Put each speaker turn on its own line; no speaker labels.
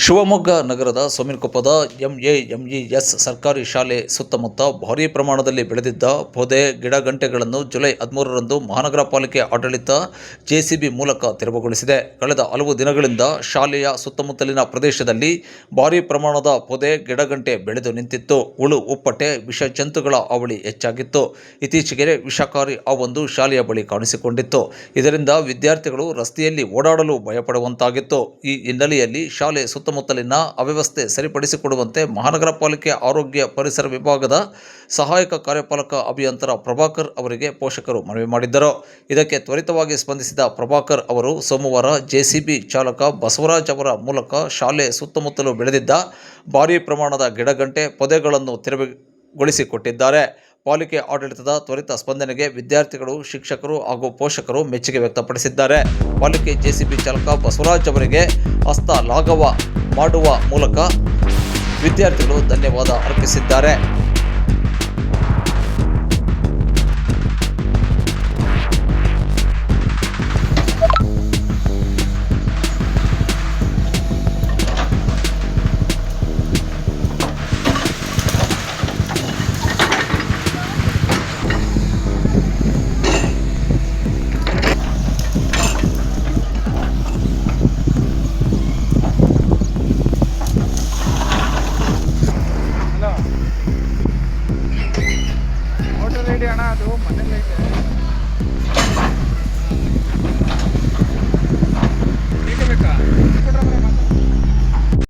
ಶಿವಮೊಗ್ಗ ನಗರದ ಸೋಮಿನಕೊಪ್ಪದ ಎಂಎಎಂಇಎಸ್ ಸರ್ಕಾರಿ ಶಾಲೆ ಸುತ್ತಮುತ್ತ ಭಾರೀ ಪ್ರಮಾಣದಲ್ಲಿ ಬೆಳೆದಿದ್ದ ಪೊದೆ ಗಿಡಗಂಟೆಗಳನ್ನು ಜುಲೈ 13ರಂದು ಮಹಾನಗರ ಪಾಲಿಕೆ ಆಡಳಿತ ಜೆಸಿಬಿ ಮೂಲಕ ತೆರವುಗೊಳಿಸಿದೆ. ಕಳೆದ ಹಲವು ದಿನಗಳಿಂದ ಶಾಲೆಯ ಸುತ್ತಮುತ್ತಲಿನ ಪ್ರದೇಶದಲ್ಲಿ ಭಾರೀ ಪ್ರಮಾಣದ ಪೊದೆ ಗಿಡಗಂಟೆ ಬೆಳೆದು ನಿಂತಿತ್ತು. ಹುಳು ಹುಪ್ಪಟೆ ವಿಷಜಂತುಗಳ ಹಾವಳಿ ಹೆಚ್ಚಾಗಿತ್ತು. ಇತ್ತೀಚೆಗೆ ವಿಷಕಾರಿ ಹಾವೊಂದು ಶಾಲೆಯ ಬಳಿ ಕಾಣಿಸಿಕೊಂಡಿತ್ತು. ಇದರಿಂದ ವಿದ್ಯಾರ್ಥಿಗಳು ರಸ್ತೆಯಲ್ಲಿ ಓಡಾಡಲು ಭಯಪಡುವಂತಾಗಿತ್ತು. ಈ ಹಿನ್ನೆಲೆಯಲ್ಲಿ ಶಾಲೆ ಸುತ್ತಮುತ್ತಲಿನ ಅವ್ಯವಸ್ಥೆ ಸರಿಪಡಿಸಿಕೊಡುವಂತೆ ಮಹಾನಗರ ಪಾಲಿಕೆ ಆರೋಗ್ಯ ಪರಿಸರ ವಿಭಾಗದ ಸಹಾಯಕ ಕಾರ್ಯಪಾಲಕ ಅಭಿಯಂತರ ಪ್ರಭಾಕರ್ ಅವರಿಗೆ ಪೋಷಕರು ಮನವಿ ಮಾಡಿದ್ದರು. ಇದಕ್ಕೆ ತ್ವರಿತವಾಗಿ ಸ್ಪಂದಿಸಿದ ಪ್ರಭಾಕರ್ ಅವರು ಸೋಮವಾರ ಜೆಸಿಬಿ ಚಾಲಕ ಬಸವರಾಜ್ ಅವರ ಮೂಲಕ ಶಾಲೆ ಸುತ್ತಮುತ್ತಲೂ ಬೆಳೆದಿದ್ದ ಭಾರೀ ಪ್ರಮಾಣದ ಗಿಡಗಂಟೆ ಪೊದೆಗಳನ್ನು ತೆರವುಗೊಳಿಸಿಕೊಟ್ಟಿದ್ದಾರೆ. ಪಾಲಿಕೆ ಆಡಳಿತದ ತ್ವರಿತ ಸ್ಪಂದನೆಗೆ ವಿದ್ಯಾರ್ಥಿಗಳು, ಶಿಕ್ಷಕರು ಹಾಗೂ ಪೋಷಕರು ಮೆಚ್ಚುಗೆ ವ್ಯಕ್ತಪಡಿಸಿದ್ದಾರೆ. ಪಾಲಿಕೆ ಜೆಸಿಬಿ ಚಾಲಕ ಬಸವರಾಜ್ ಅವರಿಗೆ ಹಸ್ತ ಲಾಘವ ಮಾಡುವ ಮೂಲಕ ವಿದ್ಯಾರ್ಥಿಗಳು ಧನ್ಯವಾದ ಅರ್ಪಿಸಿದ್ದಾರೆ.
ಮೋಟರ್ ರೆಡಿ ಅಣ್ಣ, ಅದು ಮನೇಲಿ ಐತೆ.